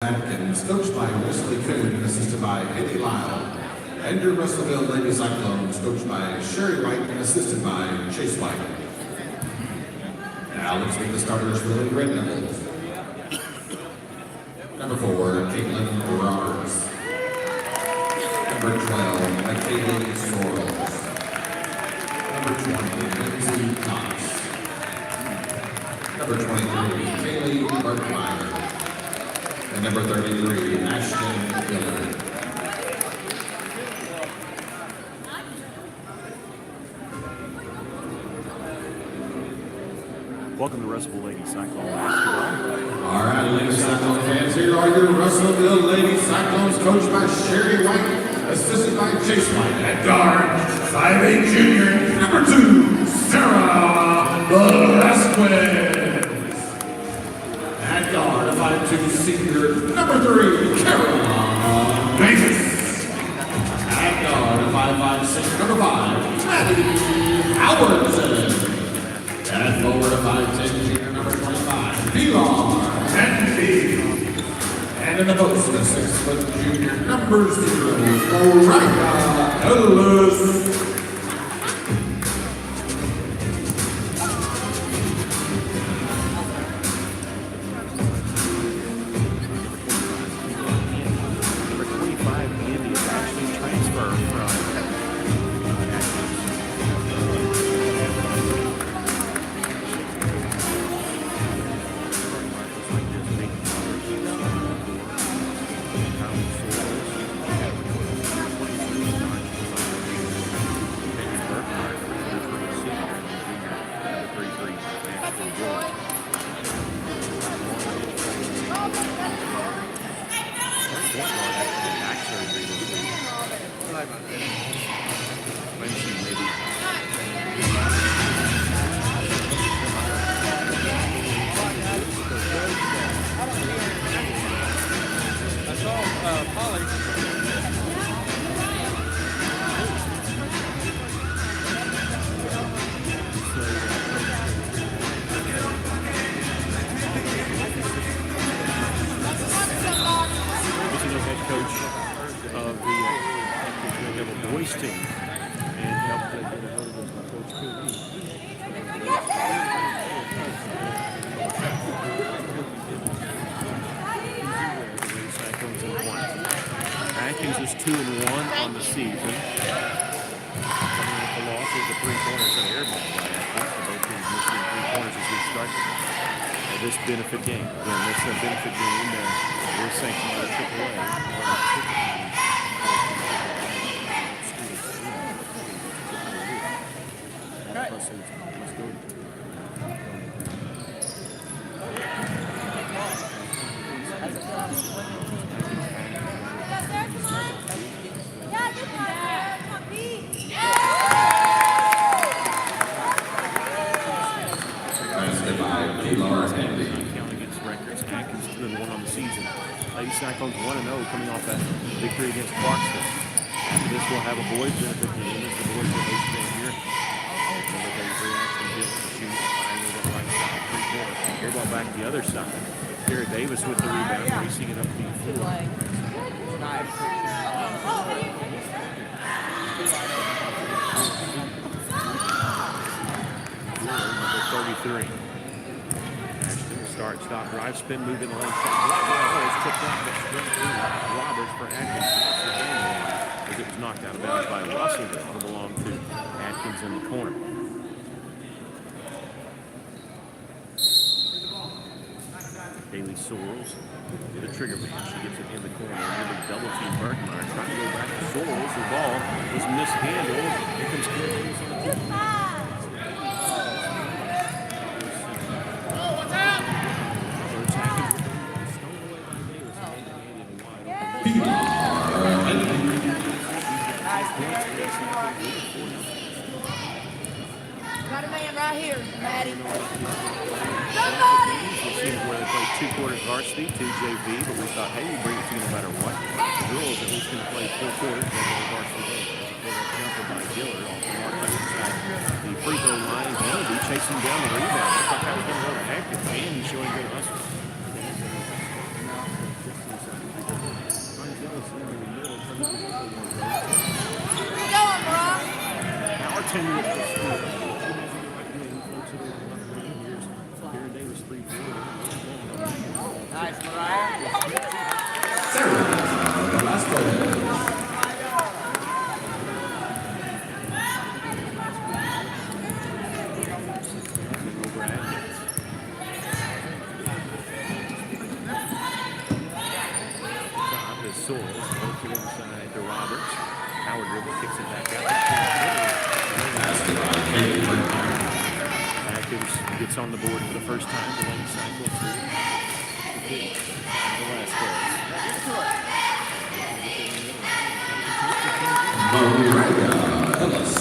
Atkins, coached by Wesley Coon and assisted by Haley Lyle. And your Russellville Lady Cyclones, coached by Sherry White and assisted by Chase White. Now let's meet the starters for the Red Devils. Number 4, Caitlin Roberts. Number 12, Kaylee Sorrells. Number 20, Lindsay Cox. Number 23, Kaylee Bartmeyer. And number 33, Ashton Miller. Welcome to Russellville Lady Cyclone basketball. All right, Lady Cyclone fans, here are your Russellville Lady Cyclones, coached by Sherry White, assisted by Chase White. At guard, 5'8" junior, number 2, Sarah Velasquez. At guard, 5'2" senior, number 3, Caroline Davis. At guard, 5'5" senior, number 5, Maddie Howardson. At forward, 5'10" junior, number 25, Pilar Henry. And in the post, a 6' junior, number 0, Mariah Ellis. Number 25, Andy, is actually transferred from Atkins. Team and helped get a hold of Coach Cooley. Cyclones in one. Atkins is 2-1 on the season. Coming with the losses, the 3-pointers and air ball by Atkins. Both teams missing 3-pointers as we start this benefit game. Again, this is a benefit game that we're sanctioned by AAA. Atkins 2-1 on the season. Lady Cyclones 1-0 coming off that victory against Clarksville. After this, we'll have a boys benefit game as the boys will host game here. Number 33, Ashton Hill to shoot. Finally, the right side, 3-pointer. Air ball back the other side. Kara Davis with the rebound, racing it up the floor. Number 33. Start, stop, drive, spin, move in the lane. It's tipped up, but straight through Roberts for Atkins. As it was knocked out of bounds by Russellville. It'll belong to Atkins in the corner. Haley Sorrells with a trigger pass. She gets it in the corner. Really double team Bergmeyer. Trying to go back to Sorrells. The ball was mishandled. Here comes Davis on the team. Got a man right here, Maddie. Somebody! We've seen where they play 2 quarters varsity, 2 JV, but we thought, hey, we'll bring it to you no matter what. The girls at least going to play 4 quarters, they're going to varsity. Jumper by Gillard off the mark inside the free throw line. Kennedy chasing down the rebound. I thought that was going to go to Atkins. And he's showing good hustle. continue it this year. Karen Davis 3-4. Nice, Mariah. Sarah Velasquez. Over Atkins. Top is Soares. Pokes it inside to Roberts. Howard dribble, kicks it back out. Atkins gets on the board for the first time. The lane Cyclones Mariah Ellis.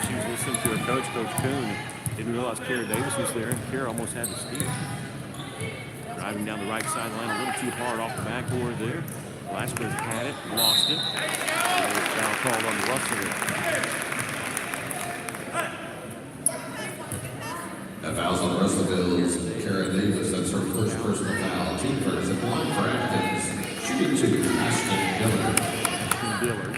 She was listening to her coach, Coach Kuhn. Didn't realize Kara Davis was there, and Kara almost had the steal. Driving down the right sideline a little too hard off the backboard there. Velasquez had it, lost it. Foul called on Russell. That foul's on Russell Bills. Kara Davis, that's her first personal foul. Team first at the line for Atkins. Shooting two, Ashton Dillard. Dillard.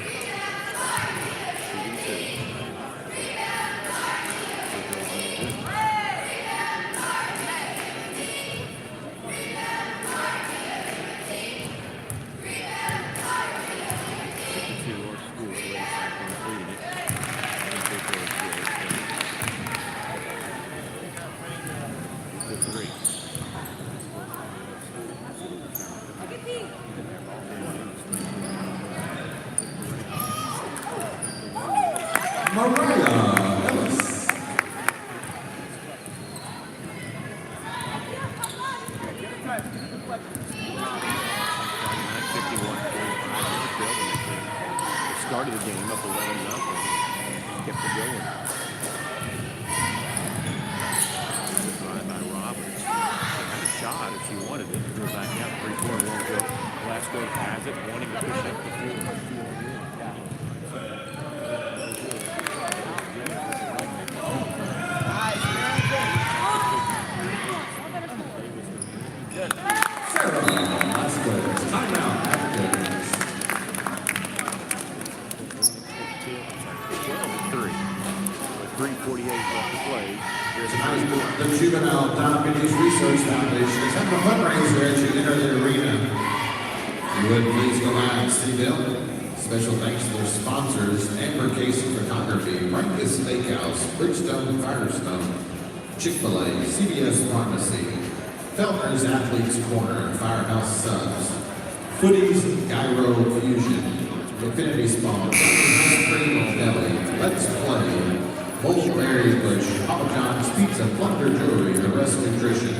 Mariah Ellis. Started the game up 11-0. Kept it going. Drive by Roberts. Had a shot if she wanted it. Go back out 3-4 won't go. Velasquez has it, wanting to push up the field. Sarah Velasquez. Timeout. Atkins. 12-3. With 3:48 left to play. Here's a The Juvenile Diabetes Research Foundation is having a fundraiser as you enter the arena. If you would please go out and see them. Special thanks to their sponsors, Amber Case Photography, Brankus Steakhouse, Bridgestone Firestone, Chick-fil-A, CVS Pharmacy, Feltner's Athletes Corner, Firehouse Subs, Footies, Gyro Fusion, Infinity Spa, Cream Deli, Let's Play, Mulberry Bush, Papa John's Pizza, Plunder Jewelry, The Rest Nutrition,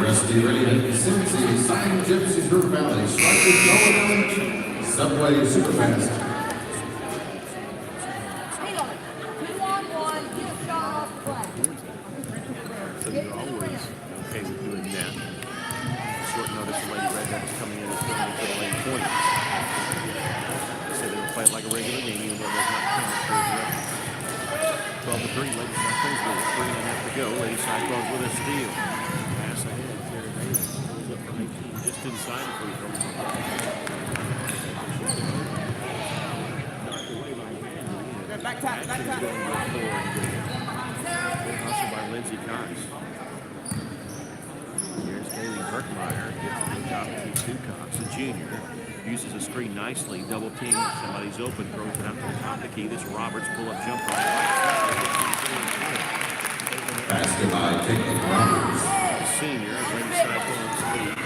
Rusty Raven, Cincy, Sign Gypsies River Valley, Strikers Going Subway Superfast. Hang on. 2-on-1. Get a shot off the flag. So you're always okay with doing that. Short notice, the Lady Red Devils coming in and filling for the lane point. They said they would play it like a regular game, even though it does not count for the record. 12-3, Lady Cyclones with 3.5 to go. Lady Cyclones with a steal. Pass ahead, Kara Davis goes up from 18, just inside the free throw. Back tap, back tap. Good hustle by Lindsey Cox. Here's Haley Berkmeyer. Gets to the top to Cox, a junior. Uses a screen nicely. Double team. Somebody's open. Throws it out to the top of the key. This Roberts pull-up jumper. Basket by Caitlin Roberts. The senior. Lady Cyclones lead.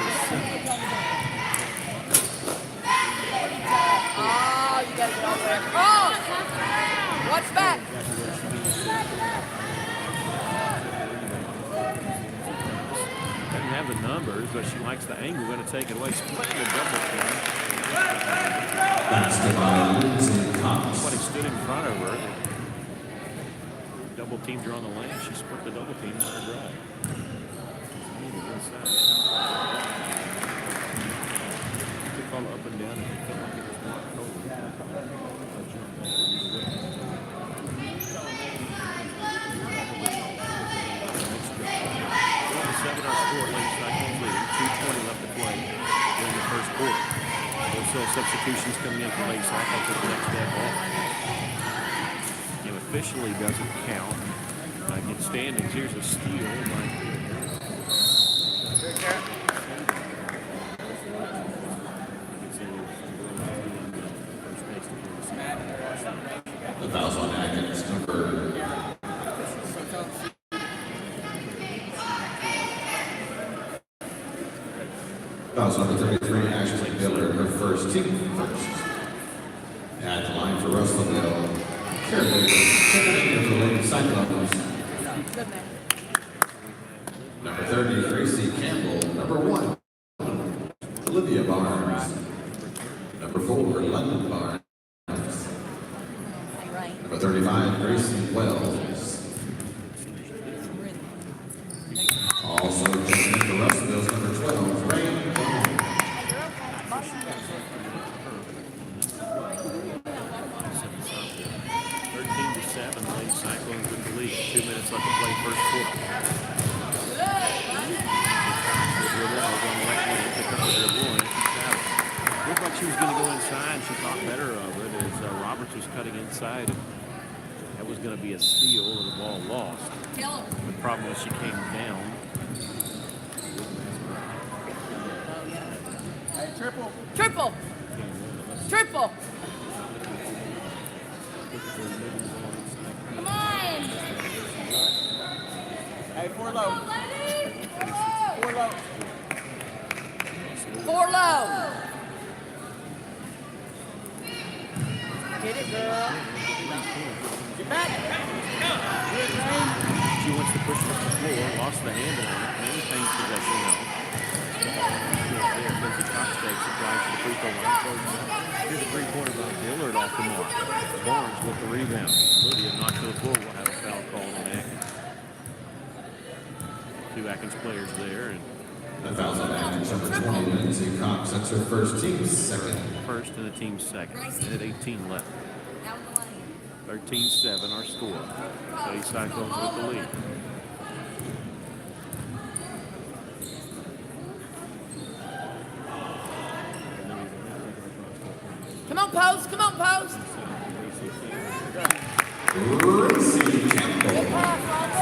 Oh, you gotta get over there. Oh! Watch back. Doesn't have the numbers, but she likes the angle. Going to take it away. Splitting the double team. Basket by Lindsay Cox. Somebody stood in front of her. Double teamed her on the lane. She split the double team on her drive. Took all up and down, and it felt like it was not over. Seven our score, Lady Cyclones leading. 2:20 left to play during the first quarter. Wholesale substitutions coming in for late cycle for the next dead ball. Game officially doesn't count. In standings, here's a steal. The foul's on Atkins, number fouls number 33, Ashley Miller, her first team first. At the line for Russellville, Carrie checking in for the Lady Cyclones. Number 30, Gracie Campbell. Number 1, Olivia Barnes. Number 4, London Barnes. Number 35, Gracie Wells. Also checking in for Russellville's number 12, Ray Bond. 13-7, Lady Cyclones with the lead. 2 minutes left to play first quarter. Looked like she was going to go inside. She thought better of it as Roberts was cutting inside. That was going to be a steal and the ball lost. The problem was she came down. Triple. Triple. Triple. Come on. Hey, 4 low. 4 low. 4 low. Get it, girl. Get back. She wants to push it up the floor, lost the handle on it, maintains possession now. Lindsay Cox takes it, drives to the free throw line, closes out. Here's a three-pointer by Dillard off the mark. Barnes with the rebound. Lydia knocked to the floor, will have a foul called on Atkins. 2 Atkins players there. And The foul's on Atkins, number 20, Lindsay Cox. That's her first, team's second. first and the team's second. Minute 18 left. 13-7 our score. Lady Cyclones with the lead. Come on, post. Come on, post. Gracie Campbell. Good pass, Robert.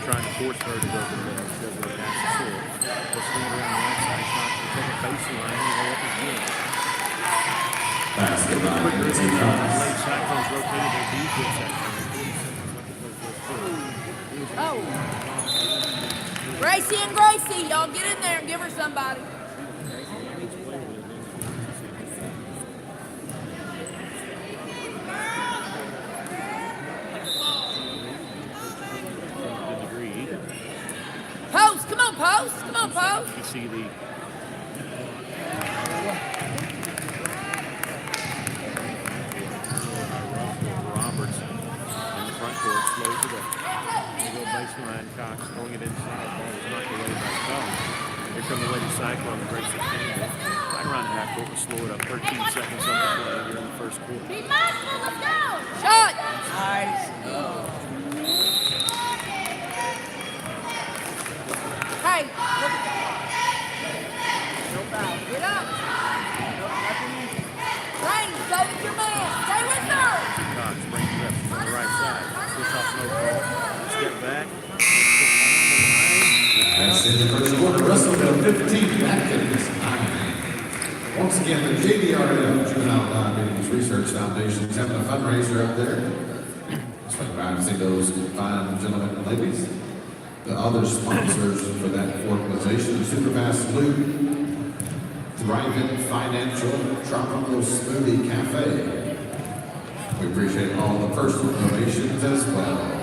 Trying to force her to go to the middle. She doesn't really pass the floor. We'll swing it around the right side. Cox will take a baseline and go up again. Basket by Lindsay Late Cox. Cyclones rotated their defense Oh. Gracie and Gracie, y'all get in there and give her somebody. Post, come on, post. Come on, post. You see the Roberts in the front court slows it up. They go baseline. Cox throwing it inside. Ball is knocked away by Cox. Here come the Lady Cyclone. Gracie Campbell. Right around the half court to slow it up. 13 seconds on the play here in the first quarter. Be mindful, let's go. Shot. Nice. Hey, look at that. No foul. Get up. Nothing. Rain, go with your man. Stay with her. Cox brings it up on the right side. Push off no ball. Step back. That's in the first quarter. Russellville 15, Atkins 9. Once again, the JDRF Juvenile Diabetes Research Foundation is having a fundraiser up there. Swing by and see those fine gentlemen and ladies. The other sponsors for that organization, Superfast Loop, Thriving Financial, Tropical Smoothie Cafe. We appreciate all the personal donations as well.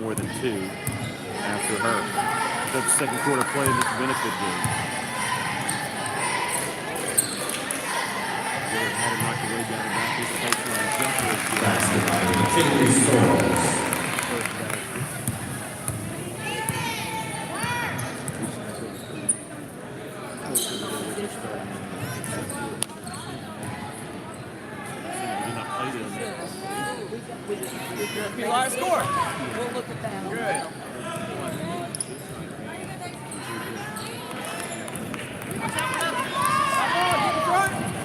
more than 2 after her. That's the second quarter play in this benefit game. Dillard had it knocked away down the back of the baseline jumper. Basket by McKinley Stores. First basket. Be live score. We'll look at that. Good.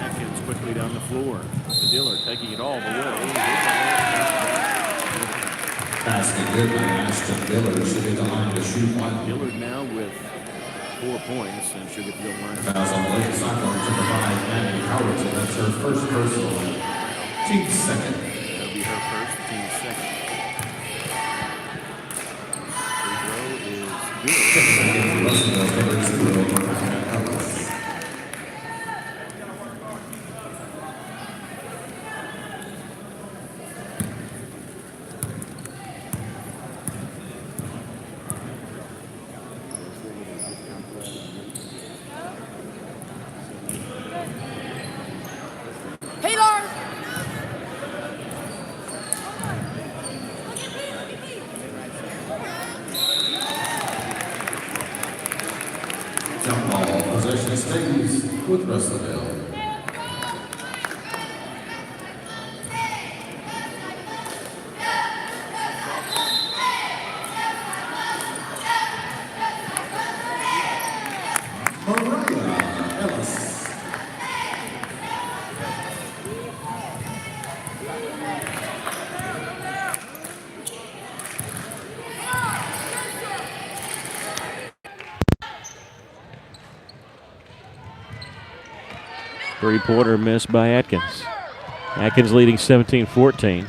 Atkins quickly down the floor. Dillard taking it all the way. Basket good by Ashton Dillard. Should be the line to shoot one. Dillard now with 4 points and should get the line. Fouls on the Lady Cyclones, number 5, Maddie Howerton. That's her first personal. Team second. That'll be her first, the team's second. Free throw is good. Russellville number 0, Mariah Ellis. Taylor! Jump ball. Possession stays with Russellville. Mariah Ellis. 3-pointer missed by Atkins. Atkins leading 17-14.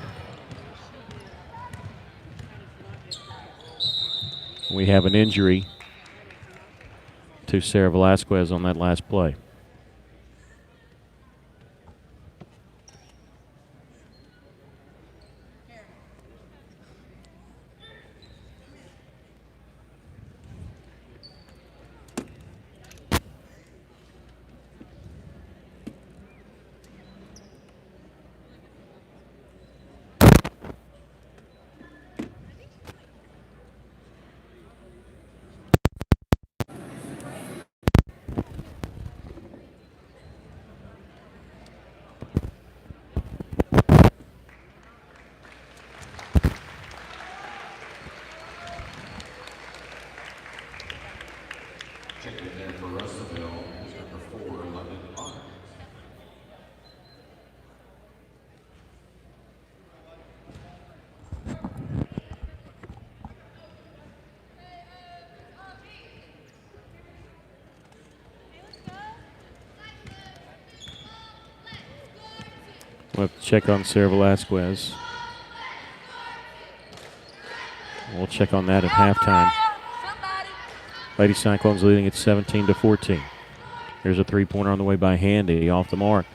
We have an injury to Sarah Velasquez on that last play. Checking it in for Russellville is number 4, London Barnes. We'll have to check on Sarah Velasquez. We'll check on that at halftime. Lady Cyclones leading at 17-14. Here's a 3-pointer on the way by Handy, off the mark.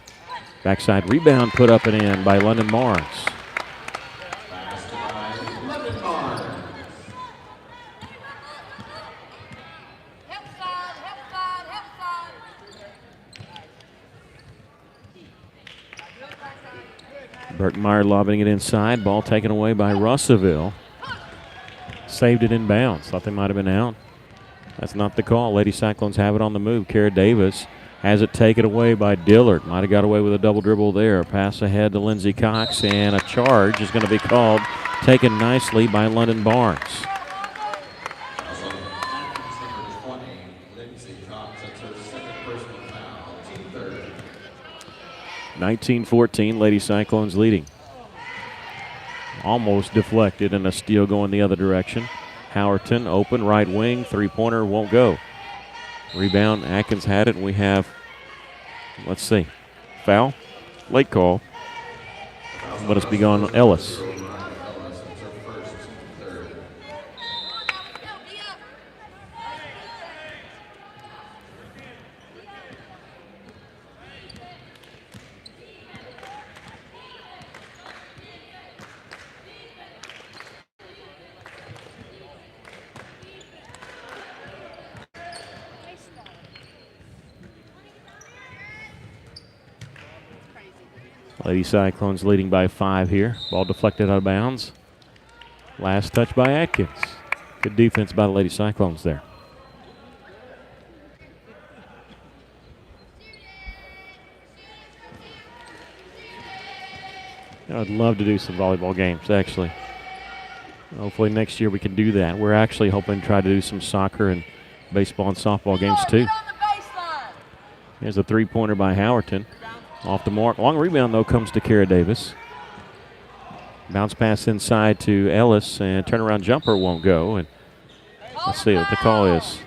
Backside rebound put up and in by London Barnes. Passed by London Barnes. Help side, help side, help side. Burtonmeyer lobbing it inside. Ball taken away by Russellville. Saved it in bounds. Thought they might have been out. That's not the call. Lady Cyclones have it on the move. Kara Davis has it taken away by Dillard. Might have got away with a double dribble there. Pass ahead to Lindsey Cox, and a charge is going to be called. Taken nicely by London Barnes. Also, Atkins number 20, Lindsey Cox. That's her second personal foul. Team third. 19-14, Lady Cyclones leading. Almost deflected, and a steal going the other direction. Howerton open, right wing, 3-pointer won't go. Rebound, Atkins had it, and we have, let's see, foul, late call, but it's begun Ellis. Lady Cyclones leading by 5 here. Ball deflected out of bounds. Last touch by Atkins. Good defense by the Lady Cyclones there. I'd love to do some volleyball games, actually. Hopefully next year we can do that. We're actually hoping to try to do some soccer and baseball and softball games too. Here's a three-pointer by Howerton. Off the mark. Long rebound, though, comes to Kara Davis. Bounce pass inside to Ellis, and turnaround jumper won't go. And let's see what the call is.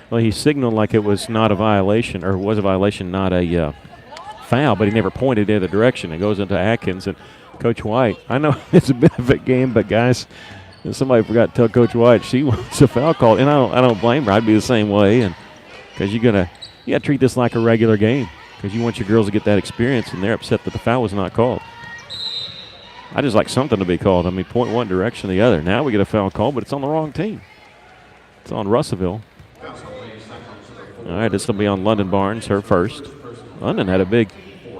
Well, he signaled like it was not a violation, or was a violation, not a foul, but he never pointed in the direction. It goes into Atkins, and Coach White, I know it's a benefit game, but guys, somebody forgot to tell Coach White she wants a foul call, and I don't blame her. I'd be the same way, and because you gotta treat this like a regular game, because you want your girls to get that experience, and they're upset that the foul was not called. I just like something to be called. I mean, point one direction or the other. Now we get a foul call, but it's on the wrong team. It's on Russellville. All right, this will be on London Barnes, her first. London had a big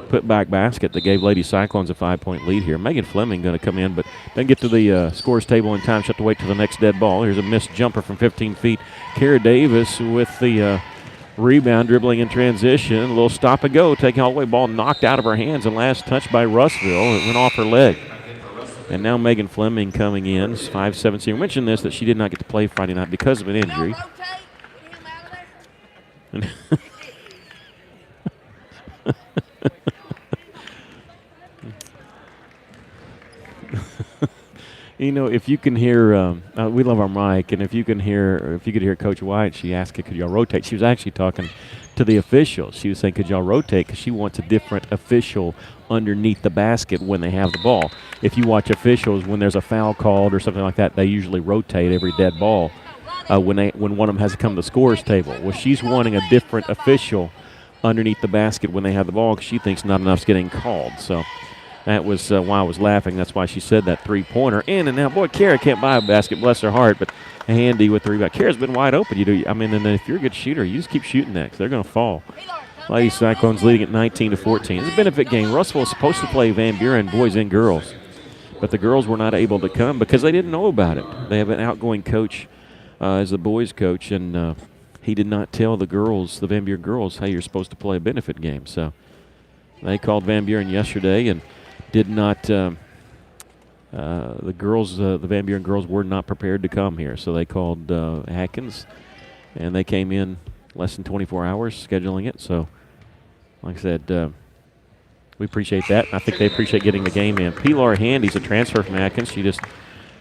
put-back basket that gave Lady Cyclones a 5-point lead here. Megan Fleming going to come in, but doesn't get to the scores table in time. She'll have to wait till the next dead ball. Here's a missed jumper from 15 feet. Kara Davis with the rebound, dribbling in transition. A little stop and go, taking all the way. Ball knocked out of her hands, and last touch by Russellville. It went off her leg. And now Megan Fleming coming in, 5'7". We mentioned this, that she did not get to play Friday night because of an injury. You know, if you can hear, we love our mic, and if you could hear Coach White, she asked, could y'all rotate? She was actually talking to the officials. She was saying, could y'all rotate? Because she wants a different official underneath the basket when they have the ball. If you watch officials, when there's a foul called or something like that, they usually rotate every dead ball when one of them has to come to the scores table. Well, she's wanting a different official underneath the basket when they have the ball because she thinks not enough's getting called. So that was why I was laughing. That's why she said that three-pointer. In and out. Boy, Kara can't buy a basket, bless her heart, but handy with the rebound. Kara's been wide open. And then if you're a good shooter, you just keep shooting that because they're going to fall. Lady Cyclones leading at 19-14. It's a benefit game. Russellville was supposed to play Van Buren boys and girls, but the girls were not able to come because they didn't know about it. They have an outgoing coach as the boys coach, and he did not tell the girls, the Van Buren girls, hey, you're supposed to play a benefit game. So they called Van Buren yesterday and did not the Van Buren girls were not prepared to come here. So they called Atkins, and they came in less than 24 hours scheduling it. So, like I said, we appreciate that. I think they appreciate getting the game in. Pilar Handy's a transfer from Atkins. She just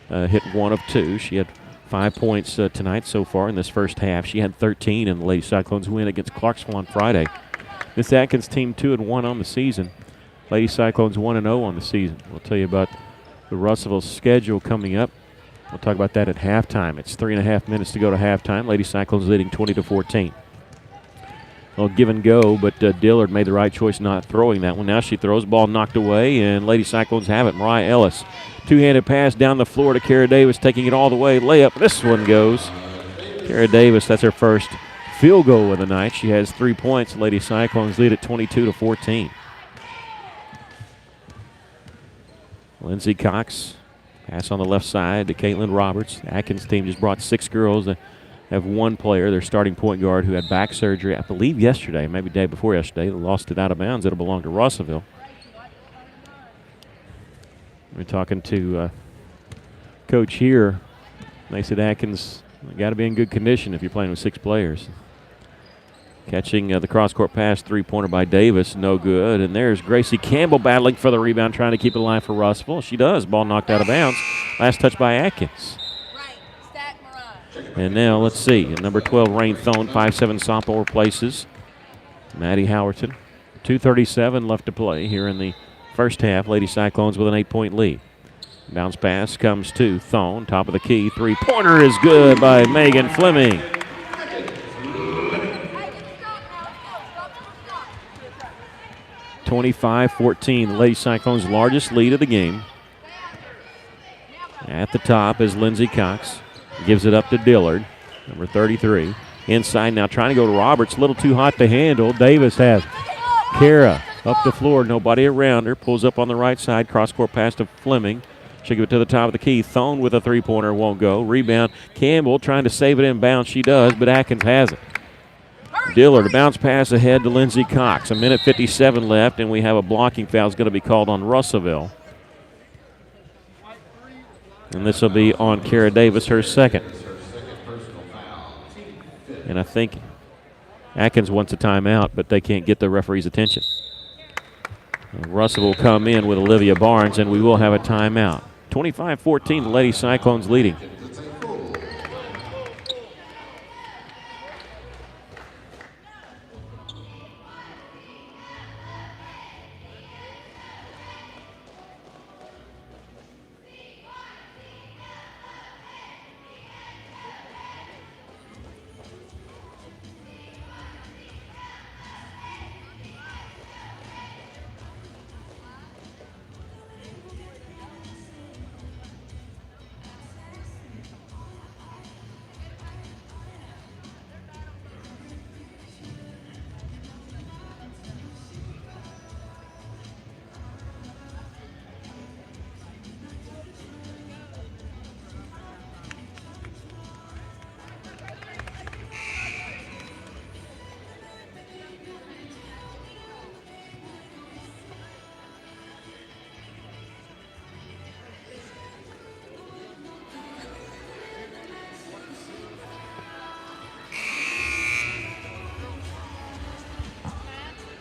hit 1 of 2. She had 5 points tonight so far in this first half. She had 13 in the Lady Cyclones win against Clarksville on Friday. This Atkins team 2-1 on the season. Lady Cyclones 1-0 on the season. We'll tell you about the Russellville schedule coming up. We'll talk about that at halftime. It's 3.5 minutes to go to halftime. Lady Cyclones leading 20-14. Well, give and go, but Dillard made the right choice not throwing that one. Now she throws, ball knocked away, and Lady Cyclones have it. Mariah Ellis, two-handed pass down the floor to Kara Davis, taking it all the way. Layup, this one goes. Kara Davis, that's her first field goal of the night. She has 3 points. Lady Cyclones lead at 22-14. Lindsey Cox, pass on the left side to Caitlin Roberts. Atkins team just brought 6 girls. They have 1 player, their starting point guard, who had back surgery, I believe yesterday, maybe the day before yesterday. They lost it out of bounds. It'll belong to Russellville. We're talking to Coach here. They said Atkins got to be in good condition if you're playing with 6 players. Catching the cross-court pass, three-pointer by Davis, no good. And there's Gracie Campbell battling for the rebound, trying to keep it alive for Russellville. She does. Ball knocked out of bounds. Last touch by Atkins. And now let's see. Number 12, Rain Thone, 5'7" sophomore replaces Maddie Howerton. 2:37 left to play here in the first half. Lady Cyclones with an 8-point lead. Bounce pass comes to Thone, top of the key. Three-pointer is good by Megan Fleming. 25-14, the Lady Cyclones' largest lead of the game. At the top is Lindsey Cox. Gives it up to Dillard, number 33. Inside now, trying to go to Roberts. A little too hot to handle. Davis has Kara Up the floor, nobody around her. Pulls up on the right side. Cross-court pass to Fleming. She'll give it to the top of the key. Thone with a three-pointer, won't go. Rebound. Campbell trying to save it in bounds. She does, but Atkins has it. Dillard, a bounce pass ahead to Lindsey Cox. 1:57 left, and we have a blocking foul is going to be called on Russellville. And this will be on Kara Davis, her second. And I think Atkins wants a timeout, but they can't get the referee's attention. Russell will come in with Olivia Barnes, and we will have a timeout. 25-14, the Lady Cyclones leading.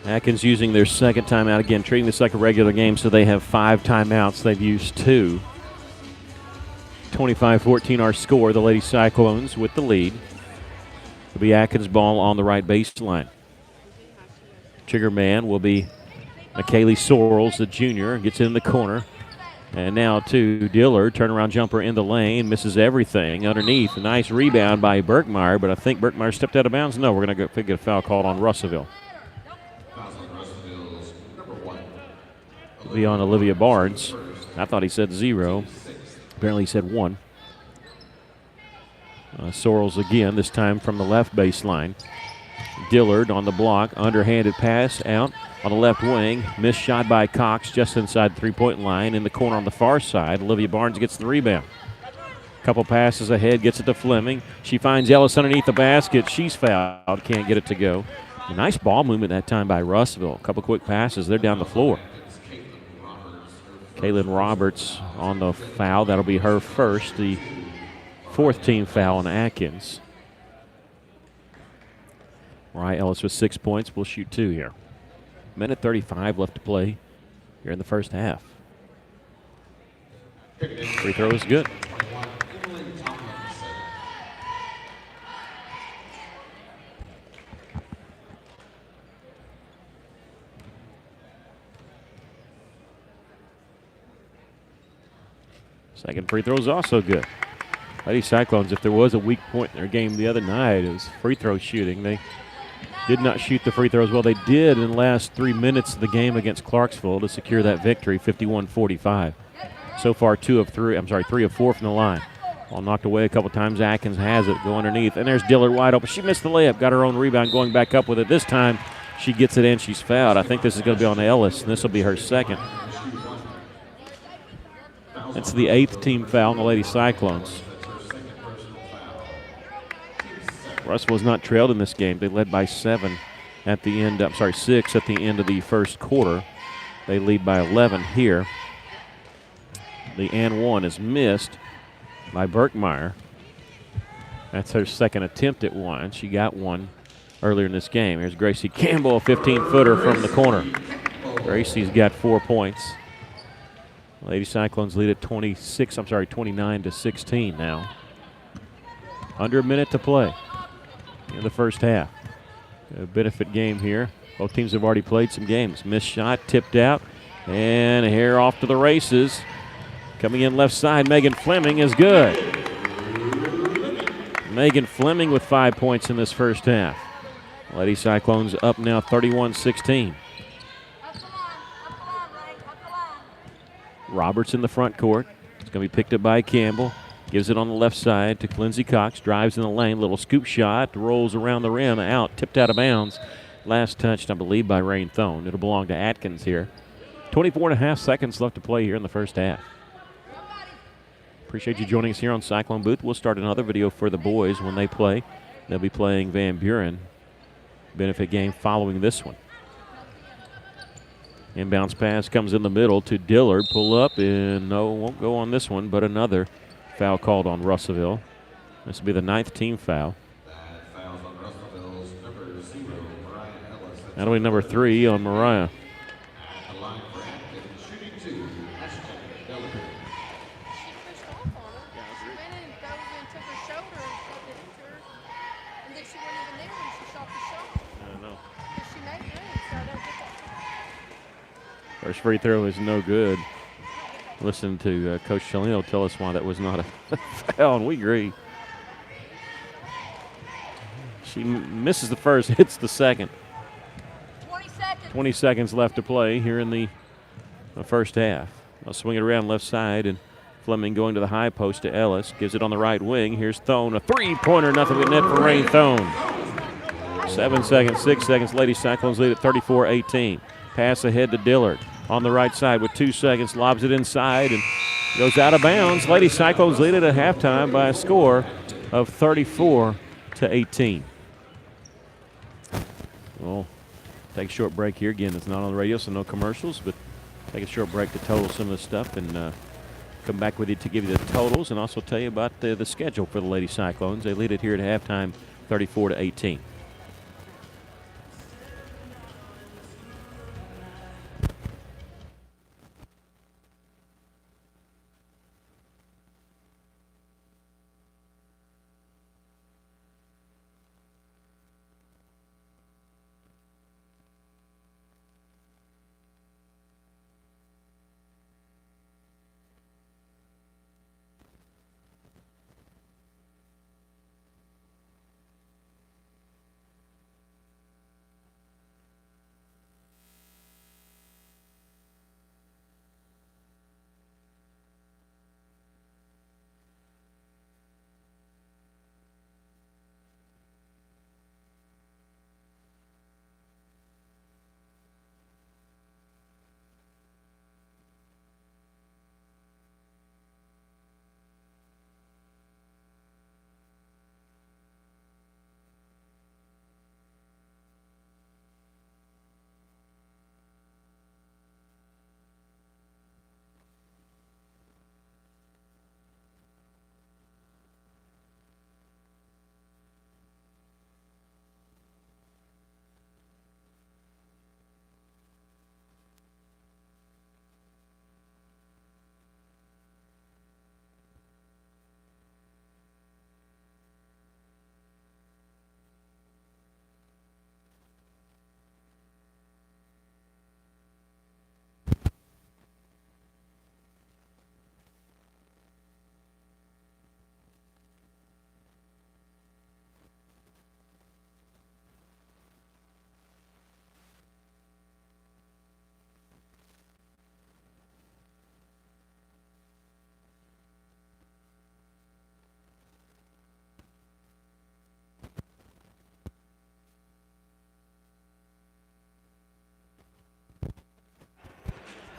Atkins using their second timeout again, treating this like a regular game, so they have 5 timeouts. They've used 2. 25-14 our score. The Lady Cyclones with the lead. It'll be Atkins ball on the right baseline. Trigger man will be McKaylee Sorrells, the junior, gets in the corner. And now to Dillard, turnaround jumper in the lane, misses everything underneath. A nice rebound by Berkmeyer, but I think Berkmeyer stepped out of bounds. No, we're going to get a foul called on Russellville. It'll be on Olivia Barnes. I thought he said 0. Apparently he said 1. Sorrells again, this time from the left baseline. Dillard on the block, underhanded pass out on the left wing. Missed shot by Cox just inside the three-point line in the corner on the far side. Olivia Barnes gets the rebound. Couple passes ahead, gets it to Fleming. She finds Ellis underneath the basket. She's fouled, can't get it to go. A nice ball movement that time by Russellville. A couple quick passes, they're down the floor. Kaylin Roberts on the foul. That'll be her first, the 4th team foul on Atkins. Mariah Ellis with 6 points. We'll shoot 2 here. 1:35 left to play here in the first half. Free throw is good. Second free throw is also good. Lady Cyclones, if there was a weak point in their game the other night, it was free throw shooting. They did not shoot the free throws well. They did in the last 3 minutes of the game against Clarksville to secure that victory, 51-45. So far, 3 of 4 from the line. All knocked away a couple times. Atkins has it, go underneath. And there's Dillard wide open. She missed the layup, got her own rebound, going back up with it. This time, she gets it in, she's fouled. I think this is going to be on Ellis, and this will be her second. That's the 8th team foul on the Lady Cyclones. Russ was not trailed in this game. They led by 7 at the end, 6 at the end of the first quarter. They lead by 11 here. The and one is missed by Berkmeyer. That's her second attempt at one. She got one earlier in this game. Here's Gracie Campbell, a 15-footer from the corner. Gracie's got 4 points. Lady Cyclones lead at 29-16 now. Under a minute to play in the first half. A benefit game here. Both teams have already played some games. Missed shot, tipped out, and here off to the races. Coming in left side, Megan Fleming is good. Megan Fleming with 5 points in this first half. Lady Cyclones up now 31-16. Roberts in the front court. It's going to be picked up by Campbell. Gives it on the left side to Lindsey Cox. Drives in the lane. Little scoop shot. Rolls around the rim. Out. Tipped out of bounds. Last touched, I believe, by Rain Thone. It'll belong to Atkins here. 24.5 seconds left to play here in the first half. Appreciate you joining us here on Cyclone Booth. We'll start another video for the boys when they play. They'll be playing Van Buren. Benefit game following this one. Inbounds pass comes in the middle to Dillard. Pull up, and no, won't go on this one, but another foul called on Russellville. This will be the 9th team foul. That'll be number 3 on Mariah. First free throw is no good. Listen to Coach Chalino tell us why that was not a foul, and we agree. She misses the first, hits the second. 20 seconds left to play here in the first half. I'll swing it around left side, and Fleming going to the high post to Ellis. Gives it on the right wing. Here's Thone, a three-pointer, nothing but net for Rain Thone. 7 seconds, 6 seconds. Lady Cyclones lead at 34-18. Pass ahead to Dillard. On the right side with 2 seconds, lobs it inside and goes out of bounds. Lady Cyclones lead it at halftime by a score of 34-18. We'll take a short break here. Again, it's not on the radio, so no commercials, but take a short break to total some of the stuff and come back with you to give you the totals and also tell you about the schedule for the Lady Cyclones. They lead it here at halftime 34-18.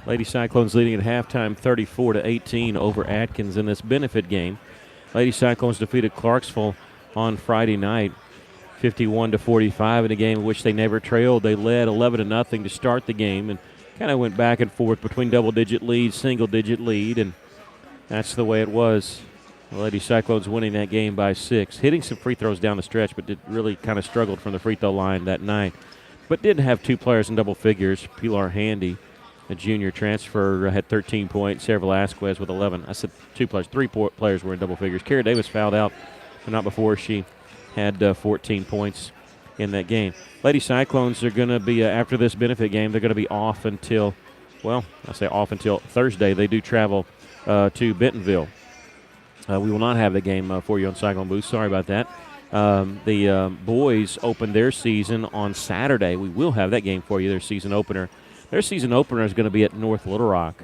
Lady Cyclones leading at halftime 34-18 over Atkins in this benefit game. Lady Cyclones defeated Clarksville on Friday night 51-45 in a game in which they never trailed. They led 11-0 to start the game and kind of went back and forth between double-digit lead, single-digit lead, and that's the way it was. The Lady Cyclones winning that game by 6. Hitting some free throws down the stretch, but did really kind of struggled from the free throw line that night. But did have 2 players in double figures. Pilar Handy, a junior transfer, had 13 points. Sarah Velasquez with 11. I said 2 players. 3 players were in double figures. Kara Davis fouled out, but not before she had 14 points in that game. Lady Cyclones are going to be, after this benefit game, they're going to be off until, well, I say off until Thursday. They do travel to Bentonville. We will not have the game for you on Cyclone Booth. Sorry about that. The boys open their season on Saturday. We will have that game for you, their season opener. Their season opener is going to be at North Little Rock.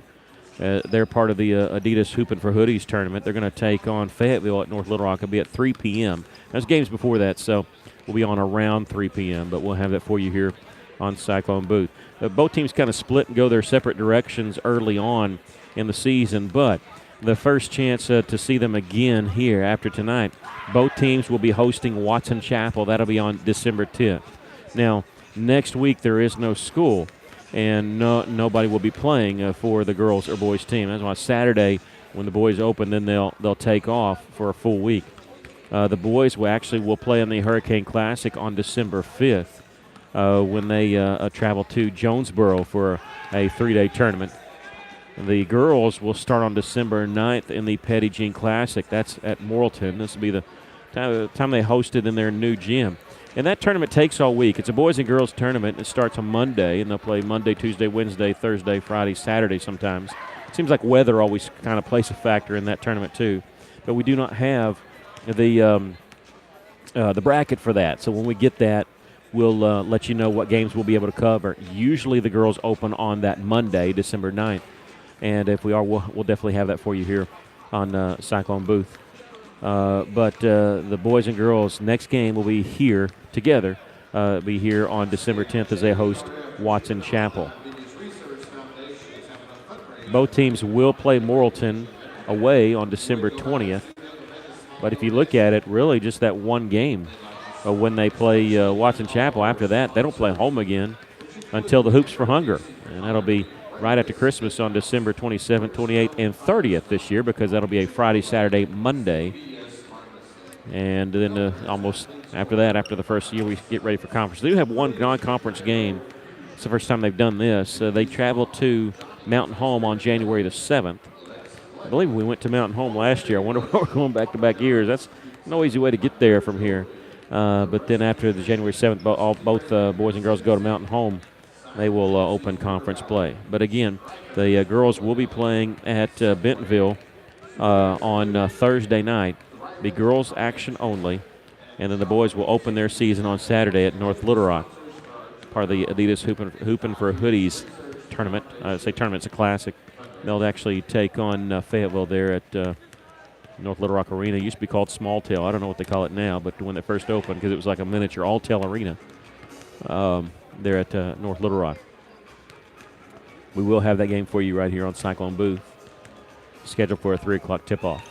They're part of the Adidas Hoopin' for Hoodies tournament. They're going to take on Fayetteville at North Little Rock. It'll be at 3 p.m. There's games before that, so will be on around 3 p.m., but we'll have that for you here on Cyclone Booth. Both teams kind of split and go their separate directions early on in the season, but the first chance to see them again here after tonight, both teams will be hosting Watson Chapel. That'll be on December 10th. Now, next week there is no school, and nobody will be playing for the girls or boys team. That's why Saturday, when the boys open, then they'll take off for a full week. The boys will play in the Hurricane Classic on December 5th when they travel to Jonesboro for a 3-day tournament. The girls will start on December 9th in the Petty Jean Classic. That's at Morrilton. This will be the time they host it in their new gym. And that tournament takes all week. It's a boys and girls tournament. It starts on Monday, and they'll play Monday, Tuesday, Wednesday, Thursday, Friday, Saturday sometimes. It seems like weather always kind of plays a factor in that tournament too. But we do not have the bracket for that. So when we get that, we'll let you know what games we'll be able to cover. Usually the girls open on that Monday, December 9th. And if we are, we'll definitely have that for you here on Cyclone Booth. But the boys and girls' next game will be here together, be here on December 10th as they host Watson Chapel. Both teams will play Morrilton away on December 20th. But if you look at it, really just that one game when they play Watson Chapel. After that, they don't play home again until the Hoops for Hunger. And that'll be right after Christmas on December 27th, 28th, and 30th this year, because that'll be a Friday, Saturday, Monday. And then almost after that, after the first year, we get ready for conference. They do have one non-conference game. It's the first time they've done this. They travel to Mountain Home on January the 7th. I believe we went to Mountain Home last year. I wonder why we're going back-to-back years. That's no easy way to get there from here. But then after the January 7th, both boys and girls go to Mountain Home. They will open conference play. But again, the girls will be playing at Bentonville on Thursday night. The girls action only. And then the boys will open their season on Saturday at North Little Rock, part of the Adidas Hoopin' for Hoodies tournament. I say tournament, it's a classic. They'll actually take on Fayetteville there at North Little Rock Arena. It used to be called Small Tail. I don't know what they call it now, but when it first opened, because it was like a miniature all-tail arena there at North Little Rock. We will have that game for you right here on Cyclone Booth, scheduled for a 3 o'clock tip-off.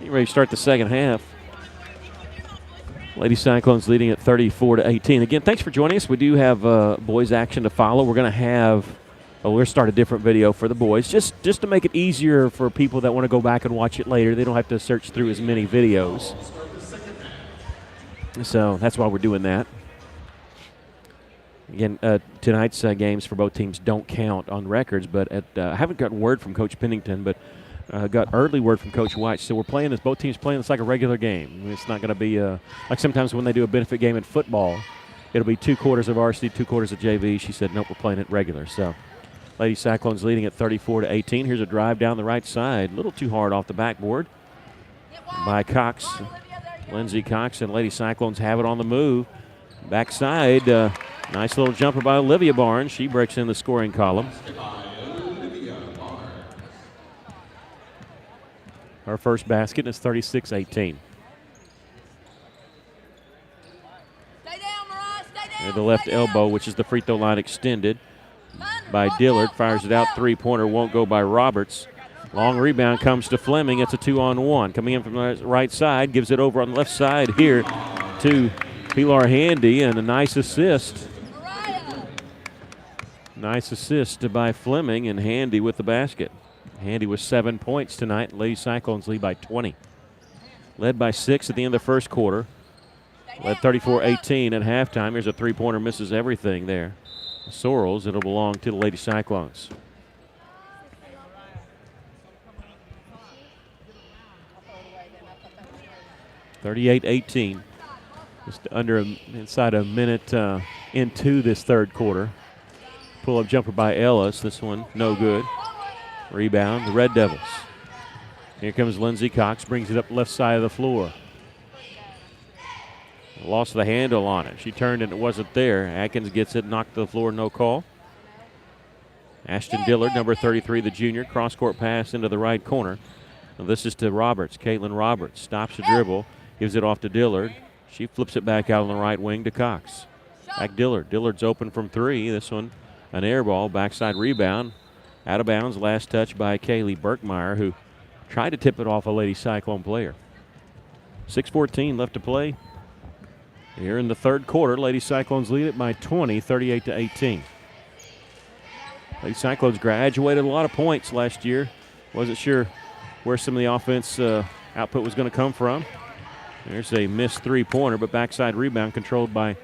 Getting ready to start the second half. Lady Cyclones leading at 34-18. Again, thanks for joining us. We do have boys action to follow. We're going to have, we'll start a different video for the boys, just to make it easier for people that want to go back and watch it later. They don't have to search through as many videos. So that's why we're doing that. Again, tonight's games for both teams don't count on records, but I haven't gotten word from Coach Pennington, but got early word from Coach White. So we're playing this, both teams playing this like a regular game. It's not going to be like sometimes when they do a benefit game in football, it'll be 2 quarters of varsity, 2 quarters of JV. She said, nope, we're playing it regular. So Lady Cyclones leading at 34-18. Here's a drive down the right side. A little too hard off the backboard by Cox. Lindsey Cox and Lady Cyclones have it on the move. Backside, nice little jumper by Olivia Barnes. She breaks in the scoring column. Her first basket is 36-18. At the left elbow, which is the free throw line extended by Dillard. Fires it out, 3-pointer won't go by Roberts. Long rebound comes to Fleming. It's a 2-on-1. Coming in from the right side, gives it over on the left side here to Pilar Handy, and a nice assist. Nice assist by Fleming, and Handy with the basket. Handy with 7 points tonight. Lady Cyclones lead by 20. Led by 6 at the end of the first quarter. Led 34-18 at halftime. Here's a 3-pointer, misses everything there. Sorrells, it'll belong to the Lady Cyclones. (38-18). Just inside a minute into this third quarter. Pull-up jumper by Ellis. This one no good. Rebound, the Red Devils. Here comes Lindsey Cox, brings it up left side of the floor. Lost the handle on it. She turned and it wasn't there. Atkins gets it, knocked to the floor, no call. Ashton Dillard, number 33, the junior. Cross-court pass into the right corner. Now this is to Roberts. Caitlin Roberts stops the dribble, gives it off to Dillard. She flips it back out on the right wing to Cox. Back Dillard. Dillard's open from 3. This one, an air ball, backside rebound. Out of bounds, last touch by Kaylee Burkmeyer, who tried to tip it off a Lady Cyclone player. 6:14 left to play. Here in the third quarter, Lady Cyclones lead it by 20, 38-18. Lady Cyclones graduated a lot of points last year. Wasn't sure where some of the offense output was going to come from. There's a missed 3-pointer, but backside rebound controlled by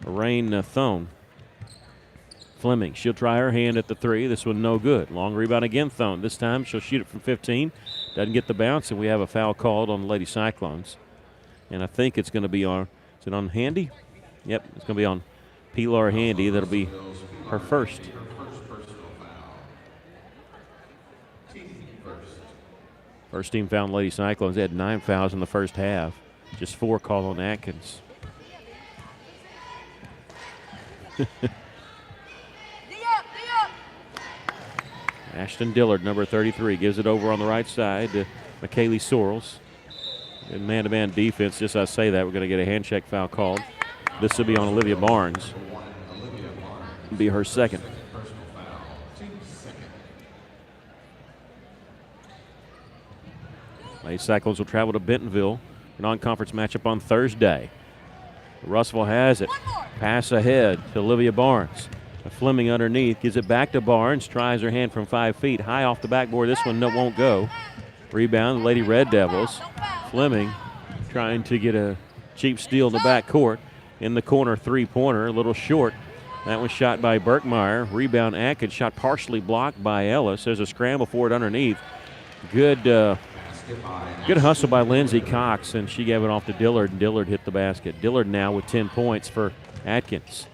Rain Thone. Fleming, she'll try her hand at the 3. This one no good. Long rebound again, Thone. This time she'll shoot it from 15. Doesn't get the bounce, and we have a foul called on the Lady Cyclones. And I think it's going to be on, is it on Handy? Yep, it's going to be on Pilar Handy. That'll be her first. First team foul on Lady Cyclones. They had 9 fouls in the first half. Just 4 called on Atkins. Ashton Dillard, number 33, gives it over on the right side to McKaylee Sorrells. In man-to-man defense, just as I say that, we're going to get a hand check foul called. This will be on Olivia Barnes. It'll be her second. Lady Cyclones will travel to Bentonville. A non-conference matchup on Thursday. Russell has it. Pass ahead to Olivia Barnes. Fleming underneath, gives it back to Barnes, tries her hand from 5 feet, high off the backboard. This one won't go. Rebound, Lady Red Devils. Fleming trying to get a cheap steal in the backcourt. In the corner, 3-pointer, a little short. That was shot by Burkmeyer. Rebound, Atkins, shot partially blocked by Ellis. There's a scramble for it underneath. Good hustle by Lindsey Cox, and she gave it off to Dillard, and Dillard hit the basket. Dillard now with 10 points for Atkins.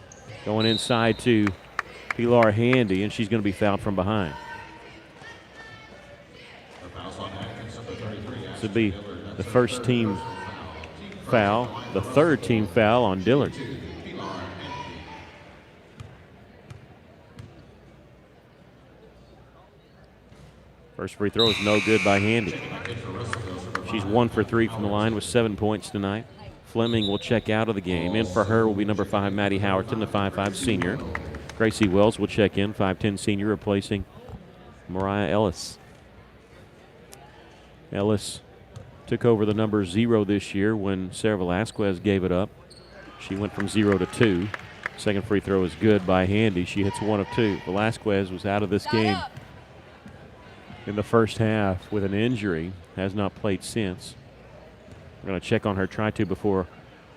Going inside to Pilar Handy, and she's going to be fouled from behind. This would be the first team foul, the third team foul on Dillard. First free throw is no good by Handy. She's 1 for 3 from the line with 7 points tonight. Fleming will check out of the game. In for her will be number 5, Maddie Howerton, the 5'5 senior. Gracie Wells will check in, 5'10 senior, replacing Mariah Ellis. Ellis took over the number 0 this year when Sarah Velasquez gave it up. She went from 0 to 2. Second free throw is good by Handy. She hits 1 of 2. Velasquez was out of this game in the first half with an injury. Has not played since. We're going to check on her try-to before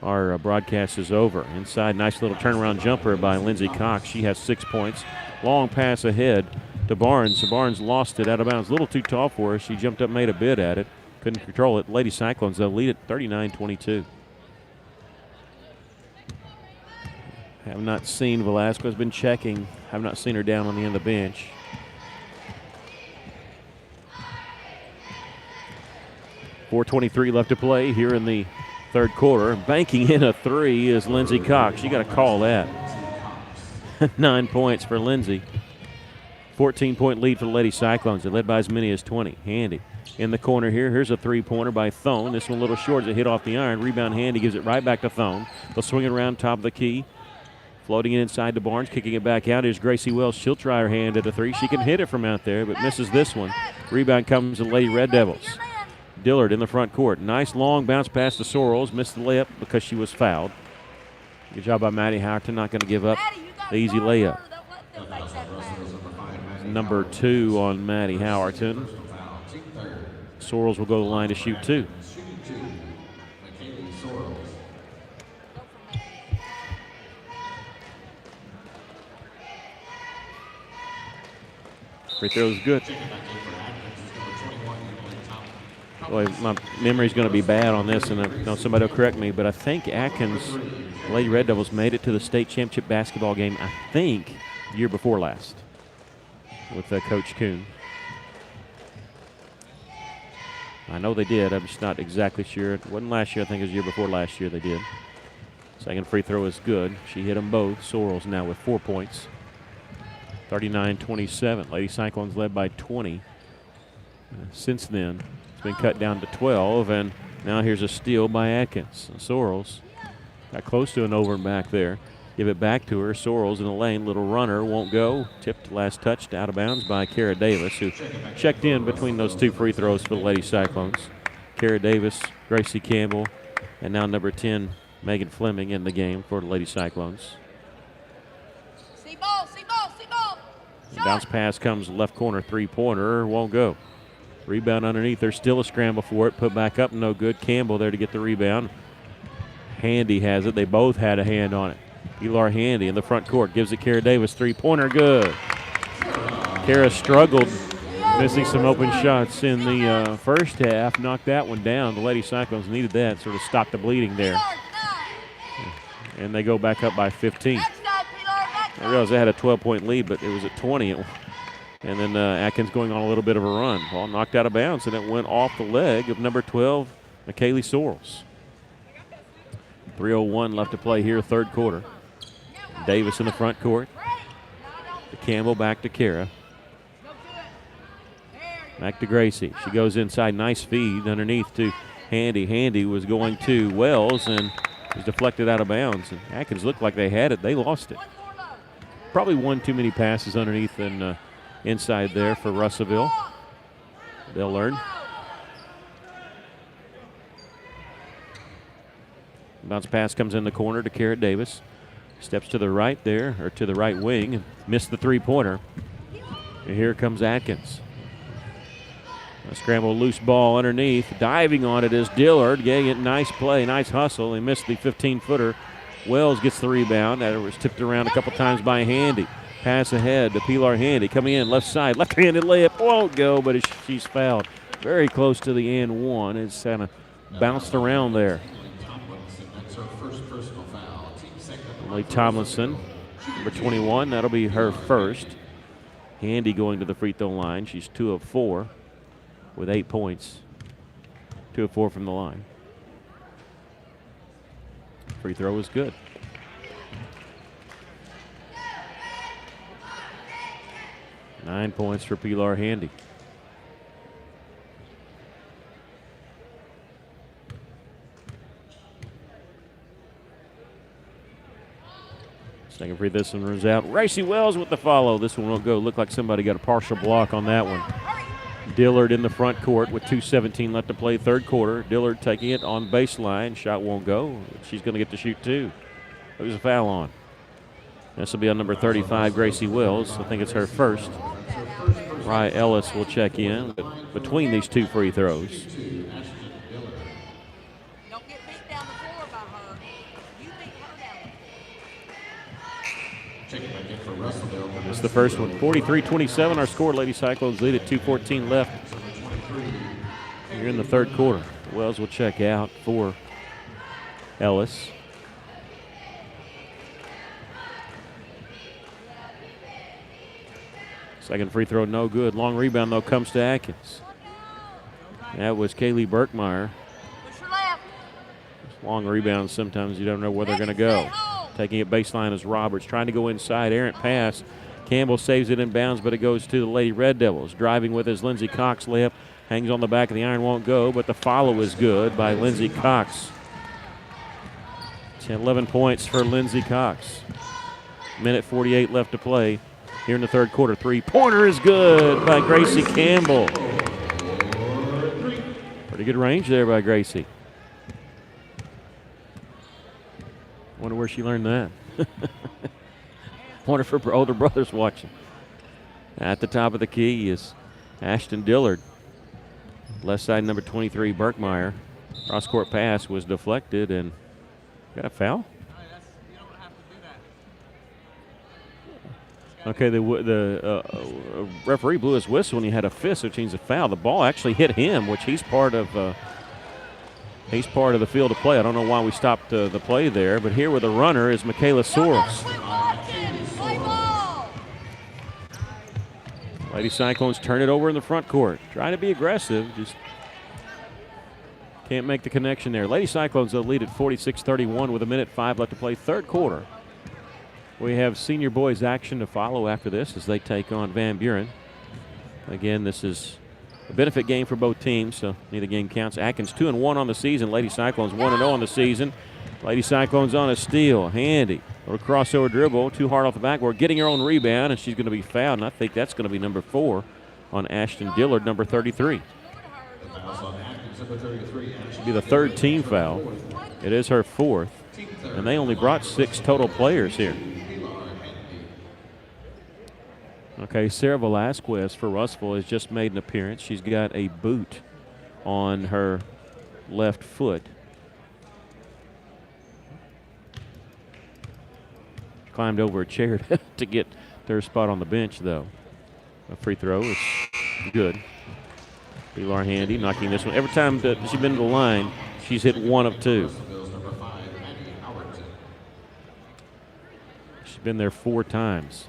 our broadcast is over. Inside, nice little turnaround jumper by Lindsey Cox. She has 6 points. Long pass ahead to Barnes. Barnes lost it out of bounds. A little too tall for her. She jumped up, made a bid at it. Couldn't control it. Lady Cyclones, they'll lead it 39-22. Have not seen Velasquez. Been checking. Have not seen her down on the end of the bench. .423 left to play here in the third quarter. Banking in a 3 is Lindsey Cox. You got to call that. 9 points for Lindsey. 14-point lead for the Lady Cyclones. They're led by as many as 20. Handy in the corner here. Here's a three-pointer by Thone. This one a little short as it hit off the iron. Rebound Handy gives it right back to Thone. They'll swing it around top of the key. Floating it inside to Barnes, kicking it back out. Here's Gracie Wells. She'll try her hand at a 3. She can hit it from out there, but misses this one. Rebound comes to the Lady Red Devils. Dillard in the front court. Nice long bounce pass to Sorrells. Missed the layup because she was fouled. Good job by Maddie Howerton. Not going to give up the easy layup. Number 2 on Maddie Howerton. Sorrells will go to the line to shoot 2. Free throw is good. Boy, my memory's going to be bad on this, and I know somebody will correct me, but I think Atkins, Lady Red Devils, made it to the state championship basketball game, I think, the year before last with Coach Kuhn. I know they did. I'm just not exactly sure. It wasn't last year. I think it was the year before last year they did. Second free throw is good. She hit them both. Sorrells now with 4 points. 39-27. Lady Cyclones led by 20. Since then, it's been cut down to 12, and now here's a steal by Atkins. Sorrells got close to an over and back there. Give it back to her. Sorrells in the lane. Little runner won't go. Tipped last touched out of bounds by Kara Davis, who checked in between those 2 free throws for the Lady Cyclones. Kara Davis, Gracie Campbell, and now number 10, Megan Fleming in the game for the Lady Cyclones. See ball, see ball, see ball. Bounce pass comes left corner, 3-pointer, won't go. Rebound underneath. There's still a scramble for it. Put back up, no good. Campbell there to get the rebound. Handy has it. They both had a hand on it. Pilar Handy in the front court. Gives it Kara Davis. 3-pointer, good. Kara struggled, missing some open shots in the first half. Knocked that one down. The Lady Cyclones needed that. Sort of stopped the bleeding there. And they go back up by 15. I realized they had a 12-point lead, but it was at 20. And then Atkins going on a little bit of a run. Ball knocked out of bounds, and it went off the leg of number 12, McKaylee Sorrells. 3:01 left to play here, third quarter. Davis in the front court. To Campbell, back to Kara. Back to Gracie. She goes inside. Nice feed underneath to Handy. Handy was going to Wells and was deflected out of bounds. And Atkins looked like they had it. They lost it. Probably one too many passes underneath and inside there for Russellville. They'll learn. Bounce pass comes in the corner to Kara Davis. Steps to the right there, or to the right wing, and missed the 3-pointer. And here comes Atkins. A scramble, loose ball underneath. Diving on it is Dillard. Getting it, nice play, nice hustle. They missed the 15-footer. Wells gets the rebound. That was tipped around a couple times by Handy. Pass ahead to Pilar Handy. Coming in, left side. Left-handed layup. Won't go, but she's fouled. Very close to the and one. It's kind of bounced around there. Emily Tomlinson, number 21. That'll be her first. Handy going to the free throw line. She's 2 of 4 with 8 points. 2 of 4 from the line. Free throw is good. Nine points for Pilar Handy. Second free, this one runs out. Gracie Wells with the follow. This one won't go. Looked like somebody got a partial block on that one. Dillard in the front court with 2:17 left to play, third quarter. Dillard taking it on baseline. Shot won't go. She's going to get to shoot two. Who's a foul on? This will be on number 35, Gracie Wills. I think it's her first. Mariah Ellis will check in between these two free throws. Don't get beat down the floor by her. You beat her down the floor. It's the first one. 43-27 our score. Lady Cyclones lead at 2:14 left. Here in the third quarter. Wells will check out for Ellis. Second free throw, no good. Long rebound, though, comes to Atkins. That was Kaylee Burkmeyer. Push her left. Long rebounds, sometimes you don't know where they're going to go. Taking it baseline is Roberts, trying to go inside. Errant pass. Campbell saves it in bounds, but it goes to the Lady Red Devils. Driving with his Lindsey Cox layup. Hangs on the back of the iron, won't go, but the follow is good by Lindsey Cox. 11 points for Lindsey Cox. Minute 48 left to play. Here in the third quarter, three-pointer is good by Gracie Campbell. Pretty good range there by Gracie. Wonder where she learned that. Wonder if her older brother's watching. At the top of the key is Ashton Dillard. Left side, number 23, Burkmeyer. Cross-court pass was deflected and got a foul? Okay, the referee blew his whistle when he had a fist, which means a foul. The ball actually hit him, which he's part of the field of play. I don't know why we stopped the play there, but here with the runner is Michaela Soros. Lady Cyclones turn it over in the front court. Trying to be aggressive, just can't make the connection there. Lady Cyclones, they'll lead at 46-31 with 1:05 left to play, third quarter. We have senior boys action to follow after this as they take on Van Buren. Again, this is a benefit game for both teams, so neither game counts. Atkins 2-1 on the season. Lady Cyclones 1-0 on the season. Lady Cyclones on a steal. Handy. Little crossover dribble. Too hard off the backboard. Getting her own rebound, and she's going to be fouled. And I think that's going to be number 4 on Ashton Dillard, number 33. Should be the third team foul. It is her fourth. And they only brought 6 total players here. Okay, Sarah Velasquez for Russellville has just made an appearance. She's got a boot on her left foot. She climbed over a chair to get to her spot on the bench, though. A free throw is good. Pilar Handy knocking this one. Every time that she's been to the line, she's hit 1 of 2. She's been there 4 times.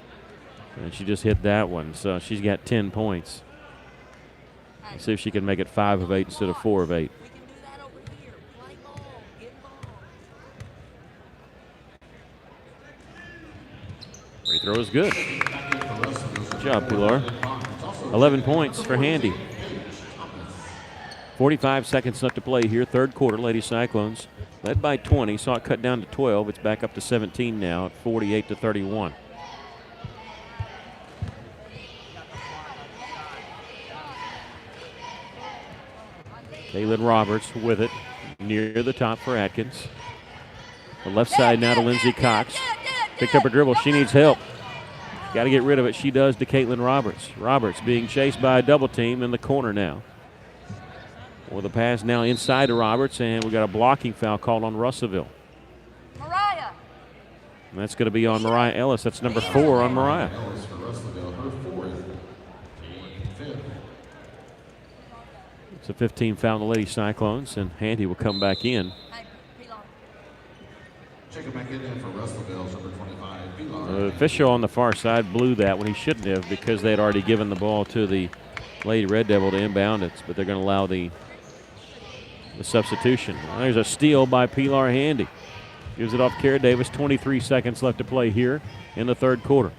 And she just hit that one, so she's got 10 points. Let's see if she can make it 5 of 8 instead of 4 of 8. Free throw is good. Good job, Pilar. 11 points for Handy. 45 seconds left to play here, third quarter. Lady Cyclones led by 20, saw it cut down to 12. It's back up to 17 now at 48-31. Kaylin Roberts with it near the top for Atkins. The left side now to Lindsey Cox. Picked up a dribble. She needs help. Got to get rid of it. She does to Caitlin Roberts. Roberts being chased by a double team in the corner now. With a pass now inside to Roberts, and we got a blocking foul called on Russellville. Mariah. And that's going to be on Mariah Ellis. That's number 4 on Mariah. It's a 15 foul on the Lady Cyclones, and Handy will come back in. Check it back in for Russellville, number 25, Pilar. The official on the far side blew that when he shouldn't have, because they had already given the ball to the Lady Red Devil to inbound it, but they're going to allow the substitution. Well, there's a steal by Pilar Handy. Gives it off Kara Davis. 23 seconds left to play here in the third quarter.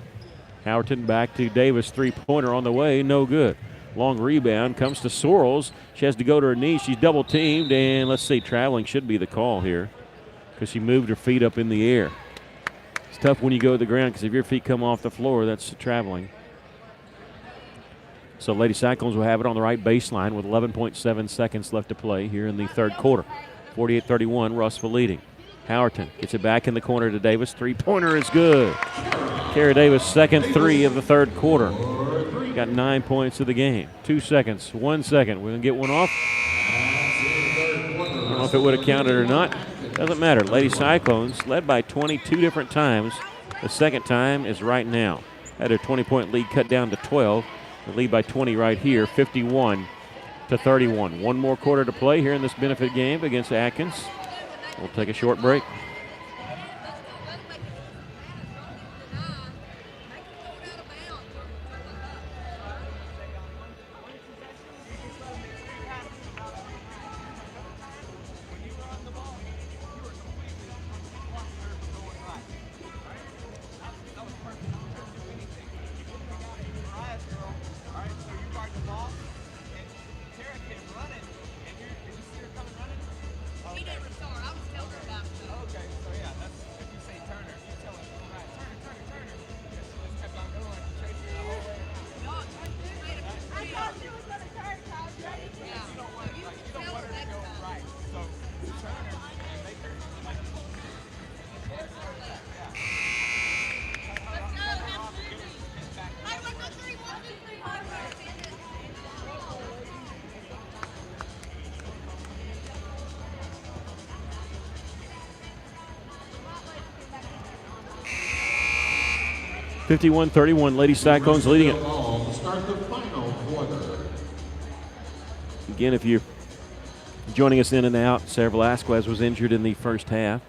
Howerton back to Davis. Three-pointer on the way. No good. Long rebound comes to Sorrells. She has to go to her knees. She's double-teamed, and let's see, traveling should be the call here because she moved her feet up in the air. It's tough when you go to the ground because if your feet come off the floor, that's traveling. So Lady Cyclones will have it on the right baseline with 11.7 seconds left to play here in the third quarter. 48-31, Russell leading. Howerton gets it back in the corner to Davis. Three-pointer is good. Kara Davis, second three of the third quarter. Got 9 points of the game. 2 seconds, 1 second. We're going to get one off. I don't know if it would have counted or not. Doesn't matter. Lady Cyclones led by 22 different times. The second time is right now. Had a 20-point lead cut down to 12. The lead by 20 right here, 51-31. One more quarter to play here in this benefit game against Atkins. We'll take a short break. 51-31, Lady Cyclones leading it. Again, if you're joining us in and out, Sarah Velasquez was injured in the first half.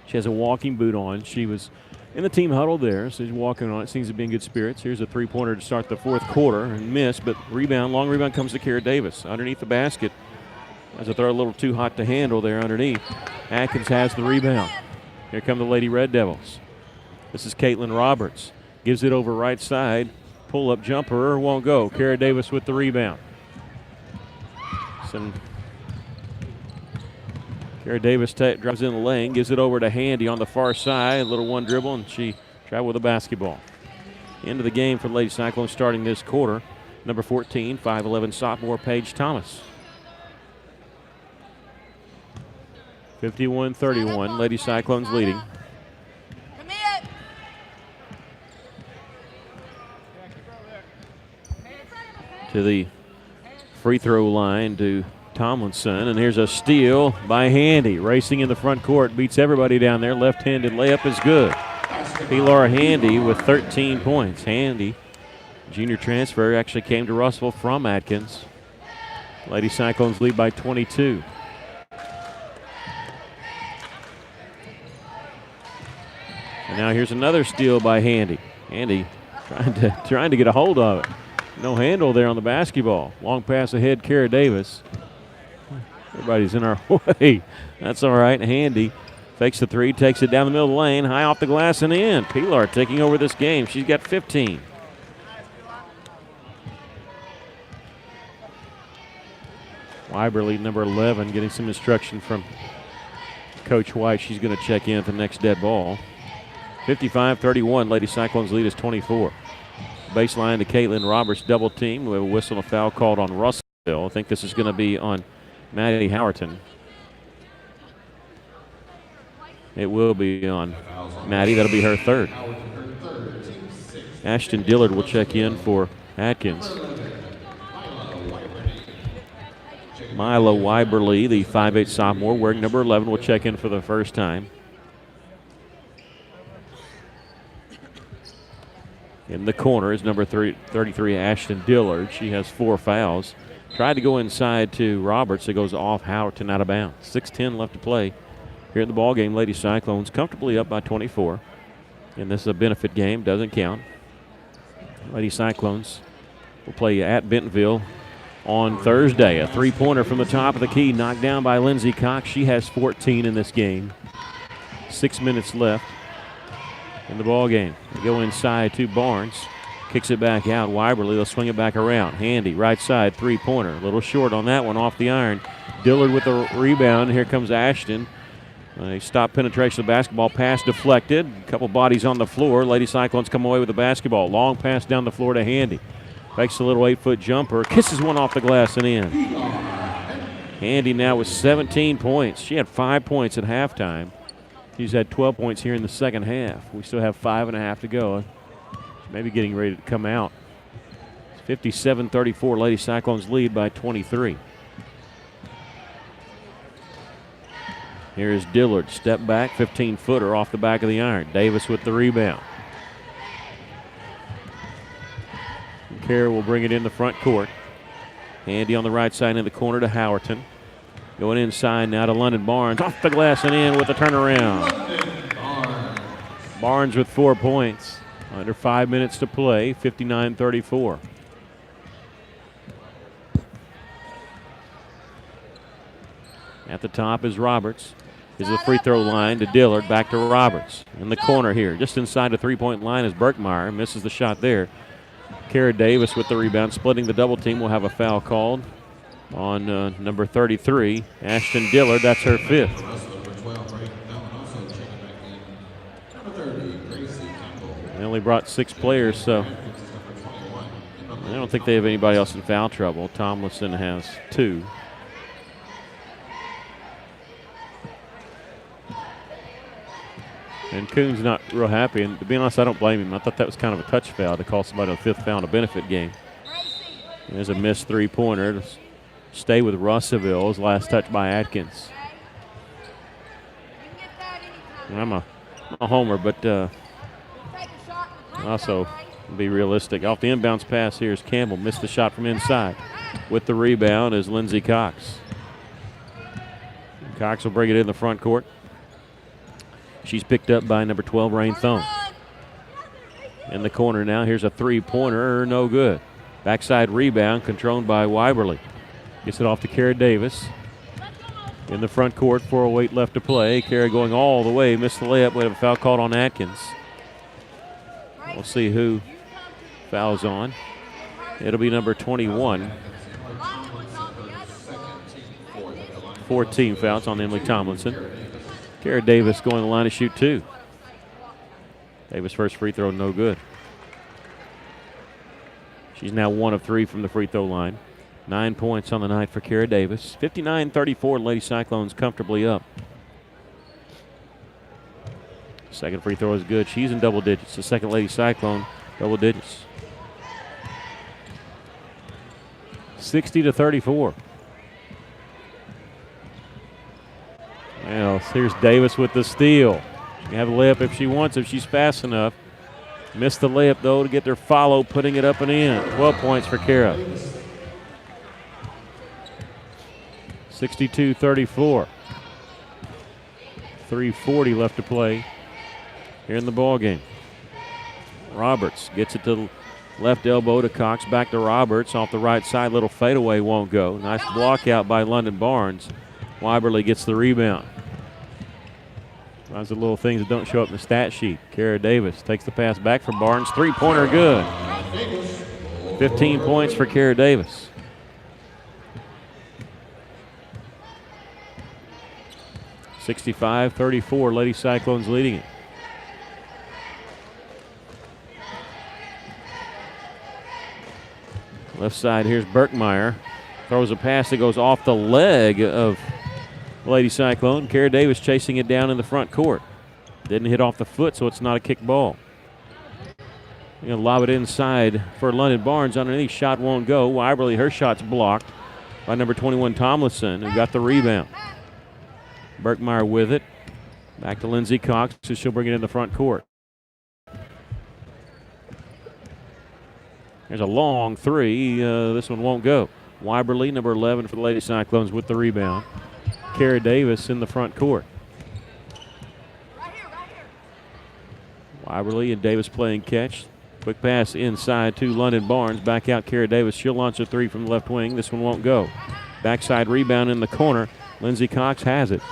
She has a walking boot on. She was in the team huddle there, so she's walking on it. Seems to be in good spirits. Here's a three-pointer to start the fourth quarter and miss, but rebound, long rebound comes to Kara Davis. Underneath the basket. As a throw a little too hot to handle there underneath. Atkins has the rebound. Here come the Lady Red Devils. This is Caitlin Roberts. Gives it over right side. Pull-up jumper won't go. Kara Davis with the rebound. Kara Davis drives in the lane, gives it over to Handy on the far side. A little one dribble, and she traveled with the basketball. End of the game for the Lady Cyclones starting this quarter. Number 14, 5'11" sophomore Paige Thomas. 51-31, Lady Cyclones leading. To the free throw line to Tomlinson, and here's a steal by Handy. Racing in the front court, beats everybody down there. Left-handed layup is good. Pilar Handy with 13 points. Handy, junior transfer, actually came to Russell from Atkins. Lady Cyclones lead by 22. And now here's another steal by Handy. Handy trying to get a hold of it. No handle there on the basketball. Long pass ahead, Kara Davis. Everybody's in our way. That's all right. Handy fakes the three, takes it down the middle of the lane, high off the glass and in. Pilar taking over this game. She's got 15. Weiberly, number 11, getting some instruction from Coach White. She's going to check in at the next dead ball. 55-31, Lady Cyclones lead is 24. Baseline to Caitlin Roberts, double team. We have a whistle and a foul called on Russell. I think this is going to be on Maddie Howerton. It will be on Maddie. That'll be her third. Ashton Dillard will check in for Atkins. Mila Weiberly, the 5'8" sophomore, wearing number 11, will check in for the first time. In the corner is number 33, Ashton Dillard. She has 4 fouls. Tried to go inside to Roberts. It goes off Howerton out of bounds. 6:10 left to play here in the ball game. Lady Cyclones comfortably up by 24. And this is a benefit game. Doesn't count. Lady Cyclones will play at Bentonville on Thursday. A three-pointer from the top of the key knocked down by Lindsey Cox. She has 14 in this game. 6 minutes left in the ball game. They go inside to Barnes. Kicks it back out. Weiberly, they'll swing it back around. Handy, right side, three-pointer. A little short on that one, off the iron. Dillard with the rebound. Here comes Ashton. They stop penetration of the basketball. Pass deflected. A couple bodies on the floor. Lady Cyclones come away with the basketball. Long pass down the floor to Handy. Fakes a little 8-foot jumper. Kisses one off the glass and in. Handy now with 17 points. She had 5 points at halftime. She's had 12 points here in the second half. We still have 5.5 to go. Maybe getting ready to come out. 57-34, Lady Cyclones lead by 23. Here's Dillard, step back, 15-footer off the back of the iron. Davis with the rebound. Kerr will bring it in the front court. Handy on the right side in the corner to Howerton. Going inside now to London Barnes. Off the glass and in with a turnaround. Barnes with 4 points. Under 5 minutes to play, 59-34. At the top is Roberts. Is the free throw line to Dillard. Back to Roberts. In the corner here, just inside the three-point line is Berkmeyer. Misses the shot there. Kara Davis with the rebound. Splitting the double team. Will have a foul called on number 33, Ashton Dillard. That's her 5th. They only brought 6 players, so I don't think they have anybody else in foul trouble. Tomlinson has 2. And Coon's not real happy, and to be honest, I don't blame him. I thought that was kind of a touch foul to call somebody a 5th foul in a benefit game. There's a missed 3-pointer. Stay with Russellville. His last touch by Atkins. I'm a homer, but also be realistic. Off the inbounds pass, here's Campbell. Missed the shot from inside. With the rebound is Lindsey Cox. Cox will bring it in the front court. She's picked up by number 12, Rain Thone. In the corner now, here's a 3-pointer, no good. Backside rebound controlled by Weiberly. Gets it off to Kara Davis. In the front court, 4:08 left to play. Kara going all the way, missed the layup. We have a foul called on Atkins. We'll see who fouls on. It'll be number 21. 14 fouls on Emily Tomlinson. Kara Davis going to the line to shoot 2. Davis' first free throw, no good. She's now 1 of 3 from the free throw line. 9 points on the night for Kara Davis. 59-34, Lady Cyclones comfortably up. Second free throw is good. She's in double digits. The second Lady Cyclone, double digits. 60-34. Well, here's Davis with the steal. She can have a layup if she wants, if she's fast enough. Missed the layup, though, to get their follow, putting it up and in. 12 points for Kara. 62-34. 3:40 left to play here in the ball game. Roberts gets it to left elbow to Cox. Back to Roberts off the right side. Little fadeaway won't go. Nice block out by London Barnes. Weiberly gets the rebound. Those are the little things that don't show up in the stat sheet. Kara Davis takes the pass back from Barnes. 3-pointer good. 15 points for Kara Davis. (65-34), Lady Cyclones leading it. Left side, here's Berkmeyer. Throws a pass that goes off the leg of Lady Cyclone. Kara Davis chasing it down in the front court. Didn't hit off the foot, so it's not a kick ball. You're going to lob it inside for London Barnes. Underneath, shot won't go. Weiberly, her shot's blocked by number 21, Tomlinson, who got the rebound. Berkmeyer with it. Back to Lindsey Cox, so she'll bring it in the front court. There's a long 3. This one won't go. Weiberly, number 11 for the Lady Cyclones, with the rebound. Kara Davis in the front court. Weiberly and Davis playing catch. Quick pass inside to London Barnes. Back out Kara Davis. She'll launch a 3 from the left wing. This one won't go. Backside rebound in the corner. Lindsey Cox has it.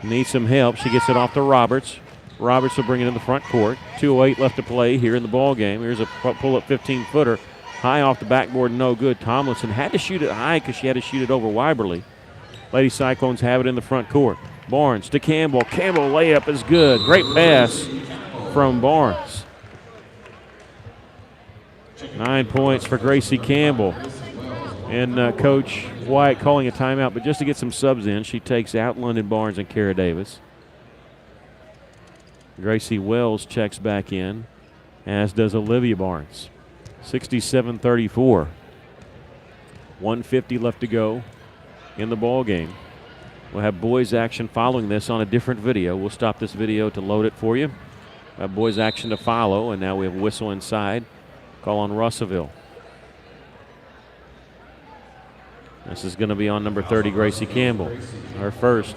Needs some help. She gets it off to Roberts. Roberts will bring it in the front court. 2:08 left to play here in the ball game. Here's a pull-up 15-footer. High off the backboard, no good. Tomlinson had to shoot it high because she had to shoot it over Weiberly. Lady Cyclones have it in the front court. Barnes to Campbell. Campbell layup is good. Great pass from Barnes. 9 points for Gracie Campbell. And Coach White calling a timeout, but just to get some subs in, she takes out London Barnes and Kara Davis. Gracie Wells checks back in, as does Olivia Barnes. 67-34. 1:50 left to go in the ball game. We'll have boys action following this on a different video. We'll stop this video to load it for you. Boys action to follow, and now we have a whistle inside. Call on Russellville. This is going to be on number 30, Gracie Campbell. Her first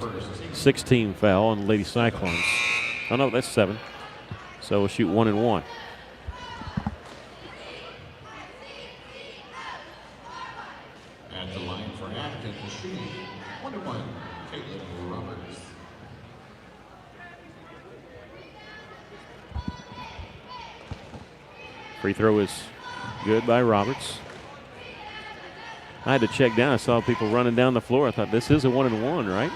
16 foul on Lady Cyclones. Oh, no, that's 7. So we'll shoot 1 and 1. At the line for Atkins, shooting 1-1, Caitlin Roberts. Free throw is good by Roberts. I had to check down. I saw people running down the floor. I thought this is a 1 and 1, right?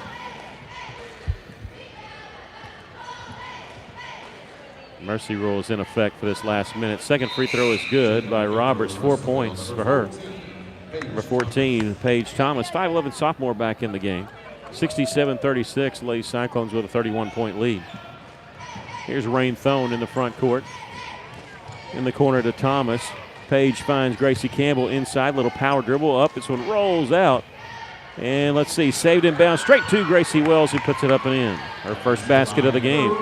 Mercy rule is in effect for this last minute. Second free throw is good by Roberts. 4 points for her. Number 14, Paige Thomas, 5'11" sophomore back in the game. 67-36, Lady Cyclones with a 31-point lead. Here's Rain Thone in the front court. In the corner to Thomas. Paige finds Gracie Campbell inside. Little power dribble up. This one rolls out. And let's see, saved and bound straight to Gracie Wells, who puts it up and in. Her first basket of the game.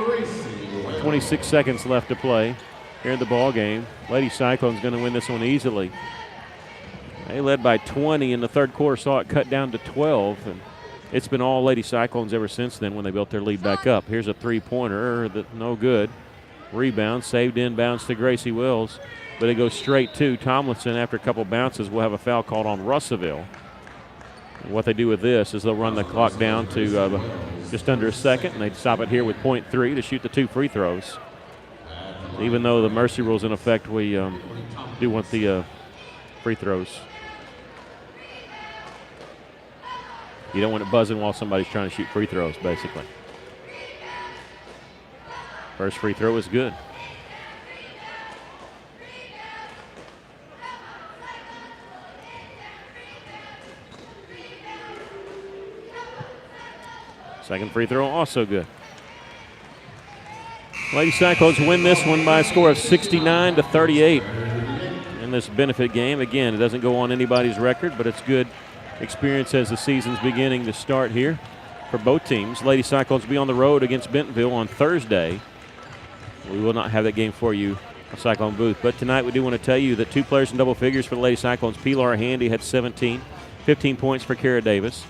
26 seconds left to play here in the ball game. Lady Cyclones going to win this one easily. They led by 20 in the third quarter, saw it cut down to 12. And it's been all Lady Cyclones ever since then when they built their lead back up. Here's a three-pointer that no good. Rebound, saved inbounds to Gracie Wells, but it goes straight to Tomlinson. After a couple bounces, we'll have a foul called on Russellville. And what they do with this is they'll run the clock down to just under a second, and they stop it here with .3 to shoot the 2 free throws. Even though the mercy rule's in effect, we do want the free throws. You don't want it buzzing while somebody's trying to shoot free throws, basically. First free throw is good. Second free throw also good. Lady Cyclones win this one by a score of 69-38 in this benefit game. Again, it doesn't go on anybody's record, but it's good experience as the season's beginning to start here for both teams. Lady Cyclones will be on the road against Bentonville on Thursday. We will not have that game for you on Cyclone booth. But tonight we do want to tell you that 2 players in double figures for the Lady Cyclones. Pilar Handy had 17, 15 points for Kara Davis.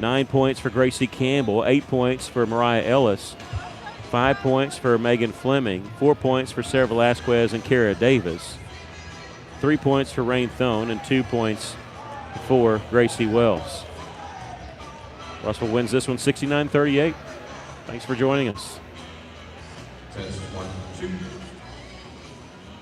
9 points for Gracie Campbell, 8 points for Mariah Ellis, 5 points for Megan Fleming, 4 points for Sarah Velasquez and Kara Davis, 3 points for Rain Thone, and 2 points for Gracie Wells. Russell wins this one 69-38. Thanks for joining us. Test 1, 2.